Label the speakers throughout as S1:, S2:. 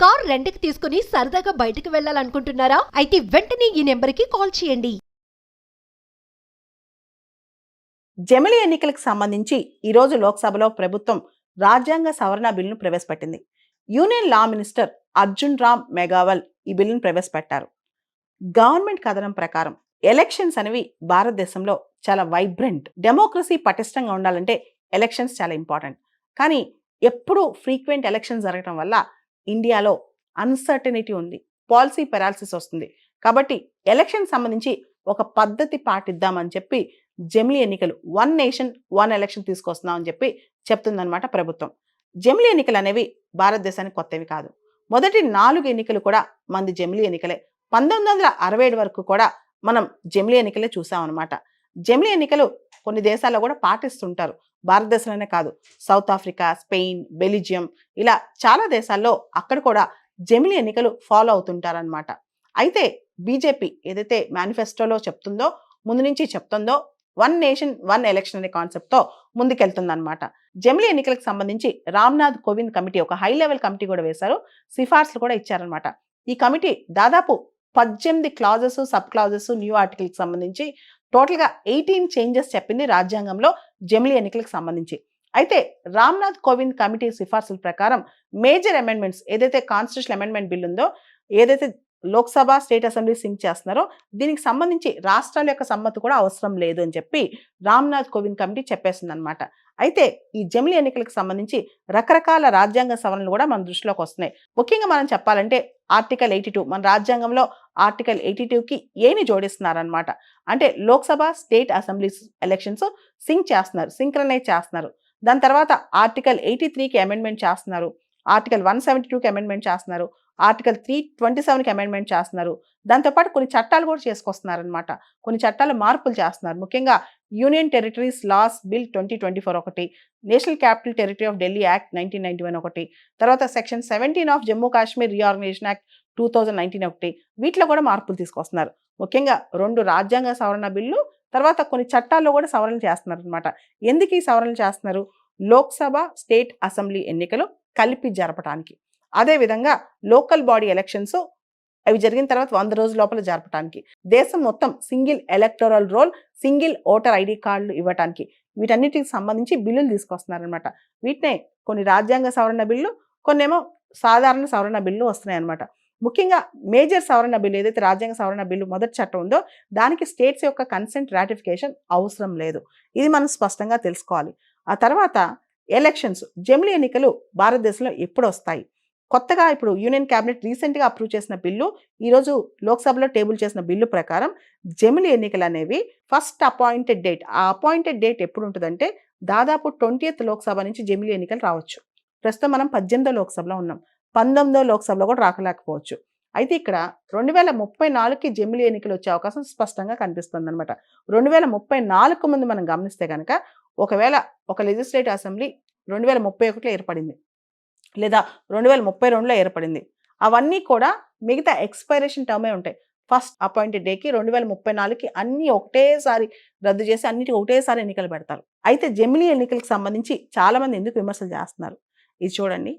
S1: Car రెంట్‌కి తీసుకుని సరదాగా బయటికి వెళ్ళాలనుకుంటున్నారా? అయితే వెంటనే ఈ నెంబర్‌కి కాల్ చేయండి.
S2: జమిలి ఎన్నికలకు సంబంధించి ఈరోజు లోక్సభలో ప్రభుత్వం రాజ్యాంగ సవరణ బిల్లును ప్రవేశపెట్టింది. Union law minister Arjun Ram Meghwal ఈ బిల్లును ప్రవేశపెట్టారు. గవర్నమెంట్ కథనం ప్రకారం ఎలక్షన్స్ అనేవి భారతదేశంలో చాలా వైబ్రెంట్ డెమోక్రసీ పటిష్టంగా ఉండాలంటే ఎలక్షన్స్ చాలా ఇంపార్టెంట్. కానీ ఎప్పుడూ ఫ్రీక్వెంట్ ఎలక్షన్స్ జరగడం వల్ల ఇండియాలో అన్సర్టనిటీ ఉంది, పాలసీ పెరాలసిస్ వస్తుంది. కాబట్టి ఎలక్షన్ సంబంధించి ఒక పద్ధతి పాటిద్దామని చెప్పి జమిలి ఎన్నికలు వన్ నేషన్ వన్ ఎలక్షన్ తీసుకొస్తున్నాం అని చెప్పి చెప్తుందన్నమాట ప్రభుత్వం. జమిలి ఎన్నికలు అనేవి భారతదేశానికి కొత్తవి కాదు. మొదటి 4 ఎన్నికలు కూడా మంది జమిలి ఎన్నికలే. 1967 వరకు కూడా మనం జమిలి ఎన్నికలే చూసామన్నమాట. జమిలి ఎన్నికలు కొన్ని దేశాల్లో కూడా పాటిస్తుంటారు. భారతదేశంలోనే కాదు, సౌత్ ఆఫ్రికా, స్పెయిన్, బెల్జియం ఇలా చాలా దేశాల్లో అక్కడ కూడా జమిలి ఎన్నికలు ఫాలో అవుతుంటారనమాట. అయితే బీజేపీ ఏదైతే మేనిఫెస్టోలో చెప్తుందో, ముందు నుంచి చెప్తుందో, వన్ నేషన్ వన్ ఎలక్షన్ అనే కాన్సెప్ట్తో ముందుకెళ్తుందన్నమాట. జమిలి ఎన్నికలకు సంబంధించి రామ్నాథ్ కోవింద్ కమిటీ ఒక హై లెవెల్ కమిటీ కూడా వేశారు, సిఫార్సులు కూడా ఇచ్చారనమాట. ఈ కమిటీ దాదాపు 18 క్లాజెస్, సబ్ క్లాజెస్, న్యూ ఆర్టికల్కి సంబంధించి టోటల్గా 18 చేంజెస్ చెప్పింది రాజ్యాంగంలో జమిలి ఎన్నికలకు సంబంధించి. అయితే రామ్నాథ్ కోవింద్ కమిటీ సిఫార్సుల ప్రకారం మేజర్ అమెండ్మెంట్స్ ఏదైతే కాన్స్టిట్యూషన్ అమెండ్మెంట్ బిల్ ఉందో, ఏదైతే లోక్సభ, స్టేట్ అసెంబ్లీ సింక్ చేస్తున్నారో దీనికి సంబంధించి రాష్ట్రాల యొక్క సమ్మతి కూడా అవసరం లేదు అని చెప్పి రామ్నాథ్ కోవింద్ కమిటీ చెప్పేసింది అనమాట. అయితే ఈ జమిలి ఎన్నికలకు సంబంధించి రకరకాల రాజ్యాంగ సవరణలు కూడా మన దృష్టిలోకి వస్తున్నాయి. ముఖ్యంగా మనం చెప్పాలంటే ఆర్టికల్ 82, మన రాజ్యాంగంలో ఆర్టికల్ 82కి ఏని జోడిస్తున్నారనమాట. అంటే Lok Sabha, state assembly elections sync చేస్తున్నారు, సింక్రనైజ్ చేస్తున్నారు. దాని తర్వాత ఆర్టికల్ 83కి అమెండ్మెంట్ చేస్తున్నారు, ఆర్టికల్ 172కి అమెండ్మెంట్ చేస్తున్నారు, ఆర్టికల్ 327కి అమెండ్మెంట్ చేస్తున్నారు. దాంతోపాటు కొన్ని చట్టాలు కూడా చేసుకొస్తున్నారనమాట. కొన్ని చట్టాలు మార్పులు చేస్తున్నారు. ముఖ్యంగా యూనియన్ టెరిటరీస్ లాస్ బిల్ 2024 ఒకటి, national capital territory of Delhi act 1991 ఒకటి, తర్వాత section 17 of Jammu Kashmir reorganisation act 2019 ఒకటి, వీటిలో కూడా మార్పులు తీసుకొస్తున్నారు. ముఖ్యంగా 2 రాజ్యాంగ సవరణ బిల్లు, తర్వాత కొన్ని చట్టాల్లో కూడా సవరణలు చేస్తున్నారు అనమాట. ఎందుకు ఈ సవరణలు చేస్తున్నారు? లోక్సభ, స్టేట్ అసెంబ్లీ ఎన్నికలు కలిపి జరపడానికి, అదేవిధంగా లోకల్ బాడీ ఎలక్షన్స్ అవి జరిగిన తర్వాత 100 రోజుల లోపల జరపడానికి, దేశం మొత్తం single electoral roll, single voter ID కార్డులు ఇవ్వడానికి, వీటన్నిటికి సంబంధించి బిల్లులు తీసుకొస్తున్నారనమాట. వీటినే కొన్ని రాజ్యాంగ సవరణ బిల్లు, కొన్నేమో సాధారణ సవరణ బిల్లు వస్తున్నాయి అనమాట. ముఖ్యంగా మేజర్ సవరణ బిల్లు ఏదైతే రాజ్యాంగ సవరణ బిల్లు మొదటి చట్టం ఉందో దానికి స్టేట్స్ యొక్క కన్సెంట్ రాటిఫికేషన్ అవసరం లేదు. ఇది మనం స్పష్టంగా తెలుసుకోవాలి. ఆ తర్వాత ఎలక్షన్స్, జమిలి ఎన్నికలు భారతదేశంలో ఎప్పుడు వస్తాయి? కొత్తగా ఇప్పుడు యూనియన్ క్యాబినెట్ రీసెంట్గా అప్రూవ్ చేసిన బిల్లు, ఈరోజు లోక్సభలో టేబుల్ చేసిన బిల్లు ప్రకారం జమిలి ఎన్నికలు అనేవి ఫస్ట్ అపాయింటెడ్ డేట్, ఆ అపాయింటెడ్ డేట్ ఎప్పుడు ఉంటుందంటే దాదాపు 20th లోక్సభ నుంచి జమిలి ఎన్నికలు రావచ్చు. ప్రస్తుతం మనం 18వ లోక్సభలో ఉన్నాం, 19వ లోక్సభలో కూడా రాకలేకపోవచ్చు. అయితే ఇక్కడ 2034కి జమిలి ఎన్నికలు వచ్చే అవకాశం స్పష్టంగా కనిపిస్తుంది అనమాట. 2034 ముందు మనం గమనిస్తే కనుక ఒకవేళ ఒక లెజిస్లేటివ్ అసెంబ్లీ 2031లో ఏర్పడింది, లేదా 2032లో ఏర్పడింది, అవన్నీ కూడా మిగతా ఎక్స్పైరేషన్ టర్మే ఉంటాయి. ఫస్ట్ అపాయింటెడ్ డేకి 2034కి అన్నీ ఒకటేసారి రద్దు చేసి అన్నిటికీ ఒకటేసారి ఎన్నికలు పెడతారు. అయితే జమిలి ఎన్నికలకు సంబంధించి చాలామంది ఎందుకు విమర్శలు చేస్తున్నారు? ఇది చూడండి,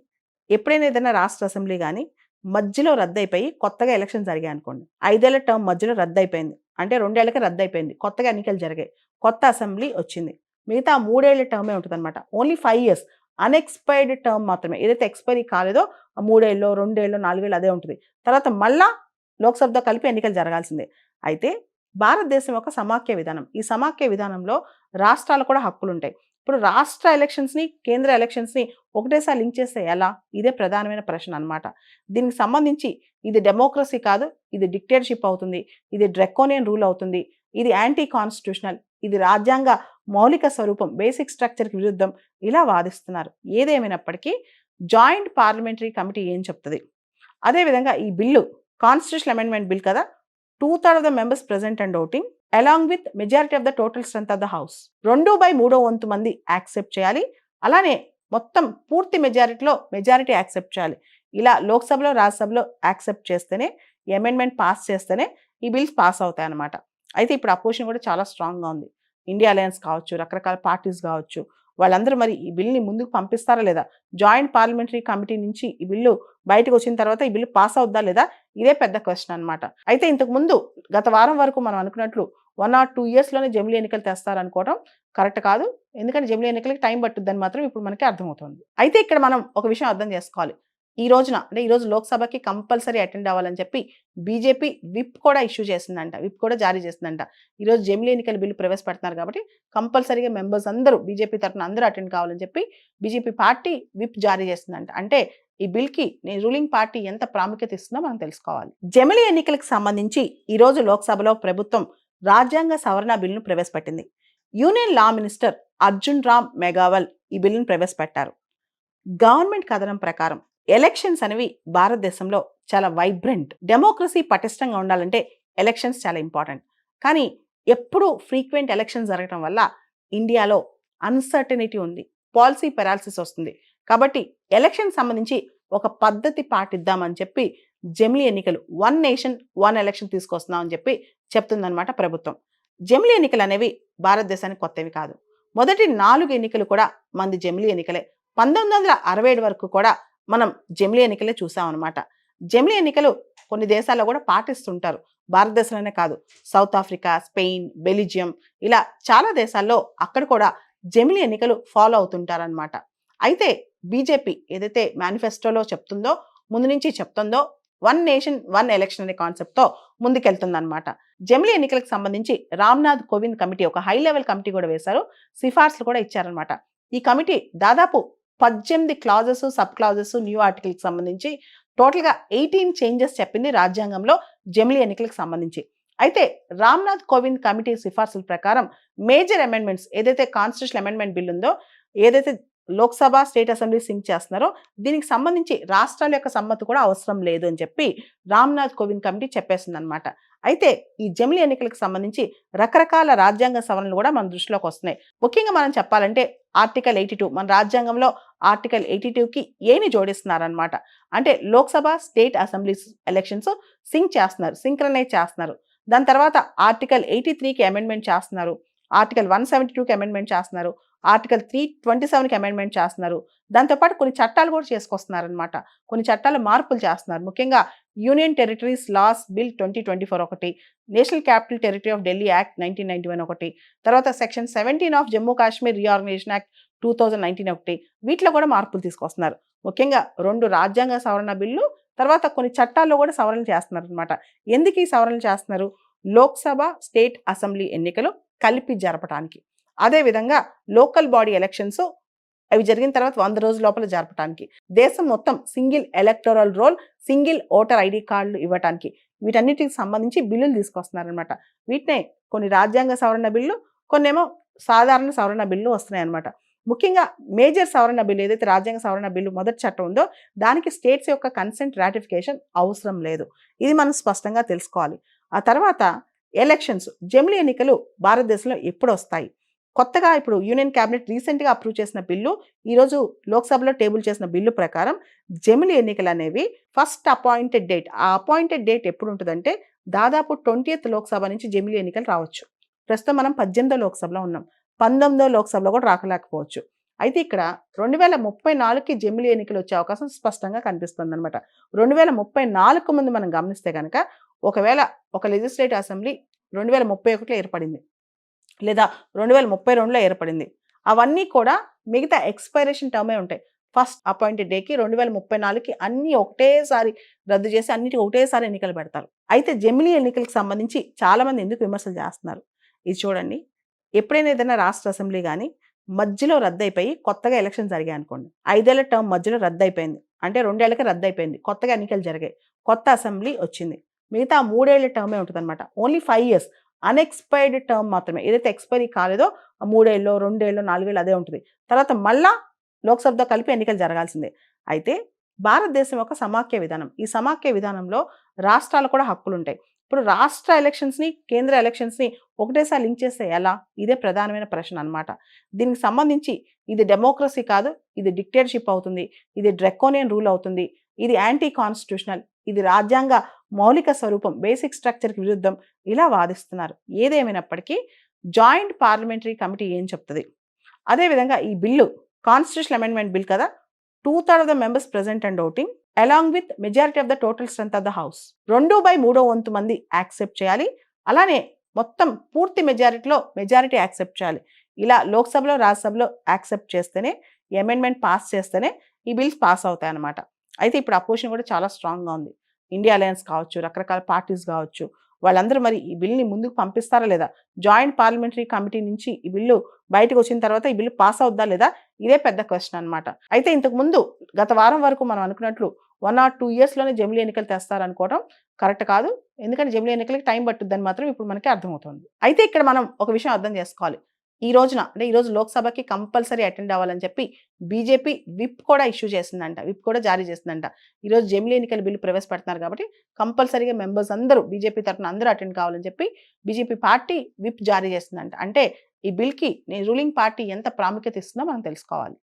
S2: ఎప్పుడైనా ఏదైనా రాష్ట్ర అసెంబ్లీ కానీ మధ్యలో రద్దు అయిపోయి కొత్తగా ఎలక్షన్ జరిగాయి అనుకోండి, 5 ఏళ్ల టర్మ్ మధ్యలో రద్దు అయిపోయింది అంటే 2 ఏళ్ళకి రద్దు అయిపోయింది, కొత్తగా ఎన్నికలు జరిగాయి, కొత్త అసెంబ్లీ వచ్చింది, మిగతా 3 ఏళ్ల టర్మే ఉంటుంది అనమాట. ఓన్లీ 5 years అన్ఎక్స్పైర్డ్ టర్మ్ మాత్రమే, ఏదైతే ఎక్స్పైరీ కాలేదో 3 ఏళ్ళు, 2 ఏళ్ళు, 4 ఏళ్ళు అదే ఉంటుంది. తర్వాత మళ్ళా లోక్సభతో కలిపి ఎన్నికలు జరగాల్సిందే. అయితే భారతదేశం యొక్క సమాఖ్య విధానం, ఈ సమాఖ్య విధానంలో రాష్ట్రాలు కూడా హక్కులు ఉంటాయి. ఇప్పుడు రాష్ట్ర ఎలక్షన్స్ని, కేంద్ర ఎలక్షన్స్ని ఒకటేసారి లింక్ చేస్తే ఎలా? ఇదే ప్రధానమైన ప్రశ్న అనమాట. దీనికి సంబంధించి ఇది డెమోక్రసీ కాదు, ఇది డిక్టేటర్షిప్ అవుతుంది, ఇది డ్రెకోనియన్ రూల్ అవుతుంది, ఇది యాంటీ కాన్స్టిట్యూషనల్, ఇది రాజ్యాంగ మౌలిక స్వరూపం, బేసిక్ స్ట్రక్చర్కి విరుద్ధం, ఇలా వాదిస్తున్నారు. ఏదేమైనప్పటికీ జాయింట్ పార్లమెంటరీ కమిటీ ఏం చెప్తుంది? అదేవిధంగా ఈ బిల్లు కాన్స్టిట్యూషన్ అమెండ్మెంట్ బిల్ కదా, 2/3 of the members present and voting along with majority of the total strength of the house, 2/3 వంతు మంది యాక్సెప్ట్ చేయాలి, అలానే మొత్తం పూర్తి మెజారిటీలో మెజారిటీ యాక్సెప్ట్ చేయాలి. ఇలా లోక్సభలో, రాజ్యసభలో యాక్సెప్ట్ చేస్తేనే, ఈ అమెండ్మెంట్ పాస్ చేస్తేనే ఈ బిల్స్ పాస్ అవుతాయి అన్నమాట. అయితే ఇప్పుడు అపోజిషన్ కూడా చాలా స్ట్రాంగ్గా ఉంది. ఇండియా అలయన్స్ కావచ్చు, రకరకాల పార్టీస్ కావచ్చు, వాళ్ళందరూ మరి ఈ బిల్ని ముందుకు పంపిస్తారా లేదా? జాయింట్ పార్లమెంటరీ కమిటీ నుంచి ఈ బిల్లు బయటకు వచ్చిన తర్వాత ఈ బిల్లు పాస్ అవుద్దా లేదా? ఇదే పెద్ద క్వశ్చన్ అన్నమాట. అయితే ఇంతకు ముందు గత వారం వరకు మనం అనుకున్నట్లు 1 or 2 ఇయర్స్‌లోనే జమిలీ ఎన్నికలు తెస్తారనుకోవడం కరెక్ట్ కాదు. ఎందుకంటే జమిలీ ఎన్నికలకి టైం పట్టుద్దని మాత్రం ఇప్పుడు మనకి అర్థమవుతుంది. అయితే ఇక్కడ మనం ఒక విషయం అర్థం చేసుకోవాలి. ఈ రోజున అంటే ఈ రోజు లోక్‌సభకి కంపల్సరీ అటెండ్ అవ్వాలని చెప్పి బీజేపీ విప్ కూడా ఇష్యూ చేసిందంట. విప్ కూడా జారీ చేసిందంట. ఈరోజు జమిలీ ఎన్నికల బిల్లు ప్రవేశపెడుతున్నారు కాబట్టి కంపల్సరీగా మెంబర్స్ అందరూ బీజేపీ తరఫున అందరూ అటెండ్ కావాలని చెప్పి బీజేపీ పార్టీ విప్ జారీ చేసిందంట. అంటే ఈ బిల్‌కి రూలింగ్ పార్టీ ఎంత ప్రాముఖ్యత ఇస్తుందో మనం తెలుసుకోవాలి. జమిలీ ఎన్నికలకు సంబంధించి ఈ రోజు లోక్‌సభలో ప్రభుత్వం రాజ్యాంగ సవరణ బిల్లును ప్రవేశపెట్టింది. Union law minister Arjun Ram Meghwal ఈ బిల్లును ప్రవేశపెట్టారు. గవర్నమెంట్ కథనం ప్రకారం ఎలక్షన్స్ అనేవి భారతదేశంలో చాలా వైబ్రెంట్, డెమోక్రసీ పటిష్టంగా ఉండాలంటే ఎలక్షన్స్ చాలా ఇంపార్టెంట్. కానీ ఎప్పుడూ ఫ్రీక్వెంట్ ఎలక్షన్స్ జరగడం వల్ల ఇండియాలో అన్సర్టనిటీ ఉంది, పాలసీ పెరాలసిస్ వస్తుంది. కాబట్టి ఎలక్షన్ సంబంధించి ఒక పద్ధతి పాటిద్దామని చెప్పి జమిలీ ఎన్నికలు 1 నేషన్ 1 ఎలక్షన్ తీసుకొస్తున్నామని చెప్పి చెప్తుందన్నమాట ప్రభుత్వం. జమిలీ ఎన్నికలు అనేవి భారతదేశానికి కొత్తవి కాదు. మొదటి 4 ఎన్నికలు కూడా మంది జమిలీ ఎన్నికలే. 1967 వరకు కూడా మనం జమిలీ ఎన్నికలే చూసామన్నమాట. జమిలీ ఎన్నికలు కొన్ని దేశాల్లో కూడా పాటిస్తుంటారు. భారతదేశంలోనే కాదు, సౌత్ ఆఫ్రికా, స్పెయిన్, బెల్జియం ఇలా చాలా దేశాల్లో అక్కడ కూడా జమిలీ ఎన్నికలు ఫాలో అవుతుంటారనమాట. అయితే బీజేపీ ఏదైతే మేనిఫెస్టోలో చెప్తుందో, ముందు నుంచి చెప్తుందో 1 నేషన్ 1 ఎలక్షన్ అనే కాన్సెప్ట్తో ముందుకెళ్తుందన్నమాట. జమిలీ ఎన్నికలకు సంబంధించి రామ్నాథ్ కోవింద్ కమిటీ ఒక హై లెవెల్ కమిటీ కూడా వేశారు, సిఫార్సులు కూడా ఇచ్చారనమాట. ఈ కమిటీ దాదాపు 18 క్లాజెస్, సబ్ క్లాజెస్, న్యూ ఆర్టికల్కి సంబంధించి టోటల్గా 18 చేంజెస్ చెప్పింది రాజ్యాంగంలో జమిలీ ఎన్నికలకు సంబంధించి. అయితే రామ్నాథ్ కోవింద్ కమిటీ సిఫార్సుల ప్రకారం మేజర్ అమెండ్మెంట్స్ ఏదైతే కాన్స్టిట్యూషనల్ అమెండ్మెంట్ బిల్ ఉందో, ఏదైతే లోక్సభ, స్టేట్ అసెంబ్లీ సింక్ చేస్తున్నారో దీనికి సంబంధించి రాష్ట్రాల యొక్క సమ్మతి కూడా అవసరం లేదు అని చెప్పి రామ్నాథ్ కోవింద్ కమిటీ చెప్పేసింది అనమాట. అయితే ఈ జమిలీ ఎన్నికలకు సంబంధించి రకరకాల రాజ్యాంగ సవరణలు కూడా మన దృష్టిలోకి వస్తున్నాయి. ముఖ్యంగా మనం చెప్పాలంటే ఆర్టికల్ 82, మన రాజ్యాంగంలో ఆర్టికల్ 82కి ఏని జోడిస్తున్నారనమాట. అంటే Lok Sabha, state assembly elections sync చేస్తున్నారు, సింక్రనైజ్ చేస్తున్నారు. దాని తర్వాత ఆర్టికల్ 83కి అమెండ్మెంట్ చేస్తున్నారు, ఆర్టికల్ 172కి అమెండ్మెంట్ చేస్తున్నారు, ఆర్టికల్ 327కి అమెండ్మెంట్ చేస్తున్నారు. దాంతోపాటు కొన్ని చట్టాలు కూడా చేసుకొస్తున్నారనమాట. కొన్ని చట్టాలు మార్పులు చేస్తున్నారు. ముఖ్యంగా యూనియన్ టెరిటరీస్ లాస్ బిల్ 2024 ఒకటి, national capital territory of Delhi act 1991 ఒకటి, తర్వాత section 17 of Jammu Kashmir reorganisation act 2019 ఒకటి, వీటిలో కూడా మార్పులు తీసుకొస్తున్నారు. ముఖ్యంగా 2 రాజ్యాంగ సవరణ బిల్లు, తర్వాత కొన్ని చట్టాల్లో కూడా సవరణలు చేస్తున్నారు అనమాట. ఎందుకు ఈ సవరణలు చేస్తున్నారు? లోక్సభ, స్టేట్ అసెంబ్లీ ఎన్నికలు కలిపి జరపడానికి, అదేవిధంగా లోకల్ బాడీ ఎలక్షన్స్ అవి జరిగిన తర్వాత 100 రోజుల లోపల జరపడానికి, దేశం మొత్తం single electoral roll, single voter ID కార్డులు ఇవ్వడానికి, వీటన్నిటికి సంబంధించి బిల్లులు తీసుకొస్తున్నారనమాట. వీటినే కొన్ని రాజ్యాంగ సవరణ బిల్లు, కొన్నేమో సాధారణ సవరణ బిల్లు వస్తున్నాయి అనమాట. ముఖ్యంగా మేజర్ సవరణ బిల్లు ఏదైతే రాజ్యాంగ సవరణ బిల్లు మొదటి చట్టం ఉందో దానికి స్టేట్స్ యొక్క కన్సెంట్ రాటిఫికేషన్ అవసరం లేదు. ఇది మనం స్పష్టంగా తెలుసుకోవాలి. ఆ తర్వాత ఎలక్షన్స్, జమిలీ ఎన్నికలు భారతదేశంలో ఎప్పుడు వస్తాయి? కొత్తగా ఇప్పుడు యూనియన్ క్యాబినెట్ రీసెంట్గా అప్రూవ్ చేసిన బిల్లు, ఈరోజు లోక్సభలో టేబుల్ చేసిన బిల్లు ప్రకారం జమిలీ ఎన్నికలు అనేవి ఫస్ట్ అపాయింటెడ్ డేట్, ఆ అపాయింటెడ్ డేట్ ఎప్పుడు ఉంటుందంటే దాదాపు 20th లోక్సభ నుంచి జమిలీ ఎన్నికలు రావచ్చు. ప్రస్తుతం మనం 18వ లోక్సభలో ఉన్నాం, 19వ లోక్సభలో కూడా రాకలేకపోవచ్చు. అయితే ఇక్కడ 2034కి జమిలీ ఎన్నికలు వచ్చే అవకాశం స్పష్టంగా కనిపిస్తుంది అనమాట. 2034 ముందు మనం గమనిస్తే కనుక ఒకవేళ ఒక లెజిస్లేటివ్ అసెంబ్లీ 2031లో ఏర్పడింది, లేదా 2032లో ఏర్పడింది, అవన్నీ కూడా మిగతా ఎక్స్పైరేషన్ టర్మే ఉంటాయి. ఫస్ట్ అపాయింటెడ్ డేకి 2034కి అన్నీ ఒకటేసారి రద్దు చేసి అన్నిటికీ ఒకటేసారి ఎన్నికలు పెడతారు. అయితే జమిలీ ఎన్నికలకు సంబంధించి చాలామంది ఎందుకు విమర్శలు చేస్తున్నారు? ఇది చూడండి, ఎప్పుడైనా ఏదైనా రాష్ట్ర అసెంబ్లీ కానీ మధ్యలో రద్దయిపోయి కొత్తగా ఎలక్షన్ జరిగాయి అనుకోండి, 5 ఏళ్ల టర్మ్ మధ్యలో రద్దయిపోయింది అంటే 2 ఏళ్ళకి రద్దయిపోయింది, కొత్తగా ఎన్నికలు జరిగాయి, కొత్త అసెంబ్లీ వచ్చింది, మిగతా 3 ఏళ్ల టర్మే ఉంటుంది అనమాట. ఓన్లీ 5 years అన్ఎక్స్పైర్డ్ టర్మ్ మాత్రమే, ఏదైతే ఎక్స్పైరీ కాలేదో 3 ఏళ్ళు, 2 ఏళ్ళు, 4 ఏళ్ళు అదే ఉంటుంది. తర్వాత మళ్ళా లోక్సభతో కలిపి ఎన్నికలు జరగాల్సిందే. అయితే భారతదేశం యొక్క సమాఖ్య విధానం, ఈ సమాఖ్య విధానంలో రాష్ట్రాలు కూడా హక్కులు ఉంటాయి. ఇప్పుడు రాష్ట్ర ఎలక్షన్స్ని, కేంద్ర ఎలక్షన్స్ని ఒకటేసారి లింక్ చేస్తే ఎలా? ఇదే ప్రధానమైన ప్రశ్న అనమాట. దీనికి సంబంధించి ఇది డెమోక్రసీ కాదు, ఇది డిక్టేటర్షిప్ అవుతుంది, ఇది డ్రెకోనియన్ రూల్ అవుతుంది, ఇది యాంటీ కాన్స్టిట్యూషనల్, ఇది రాజ్యాంగ మౌలిక స్వరూపం, బేసిక్ స్ట్రక్చర్కి విరుద్ధం, ఇలా వాదిస్తున్నారు. ఏదేమైనప్పటికీ జాయింట్ పార్లమెంటరీ కమిటీ ఏం చెప్తుంది? అదేవిధంగా ఈ బిల్లు కాన్స్టిట్యూషన్ అమెండ్మెంట్ బిల్ కదా, 2/3 of the members present and voting along with majority of the total strength of the house 2/3 వంతు మంది యాక్సెప్ట్ చేయాలి. అలానే మొత్తం పూర్తి మెజారిటీలో మెజారిటీ యాక్సెప్ట్ చేయాలి. ఇలా లోక్సభలో రాజ్యసభలో యాక్సెప్ట్ చేస్తేనే ఈ అమెండ్మెంట్ పాస్ చేస్తేనే ఈ బిల్స్ పాస్ అవుతాయి అన్నమాట. అయితే ఇప్పుడు అపోజిషన్ కూడా చాలా స్ట్రాంగ్గా ఉంది. ఇండియా అలయన్స్ కావచ్చు, రకరకాల పార్టీస్ కావచ్చు, వాళ్ళందరూ మరి ఈ బిల్ని ముందుకు పంపిస్తారా లేదా, జాయింట్ పార్లమెంటరీ కమిటీ నుంచి ఈ బిల్లు బయటకు వచ్చిన తర్వాత ఈ బిల్లు పాస్ అవుద్దా లేదా, ఇదే పెద్ద క్వశ్చన్ అనమాట. అయితే ఇంతకు ముందు గత వారం వరకు మనం అనుకున్నట్లు 1 or 2 yearsలోనే జమిలీ ఎన్నికలు తెస్తారనుకోవడం కరెక్ట్ కాదు. ఎందుకంటే జమిలీ ఎన్నికలకి టైం పట్టుద్దని మాత్రం ఇప్పుడు మనకి అర్థమవుతుంది. అయితే ఇక్కడ మనం ఒక విషయం అర్థం చేసుకోవాలి. ఈ రోజున అంటే ఈ రోజు లోక్సభకి కంపల్సరీ అటెండ్ అవ్వాలని చెప్పి బీజేపీ విప్ కూడా ఇష్యూ చేసిందంట, విప్ కూడా జారీ చేసిందంట. ఈరోజు జమిలీ ఎన్నికల బిల్లు ప్రవేశపెడుతున్నారు కాబట్టి కంపల్సరీగా మెంబర్స్ అందరూ బీజేపీ తరఫున అందరూ అటెండ్ కావాలని చెప్పి బీజేపీ పార్టీ విప్ జారీ చేసిందంట. అంటే ఈ బిల్కి రూలింగ్ పార్టీ ఎంత ప్రాముఖ్యత ఇస్తుందో మనం తెలుసుకోవాలి.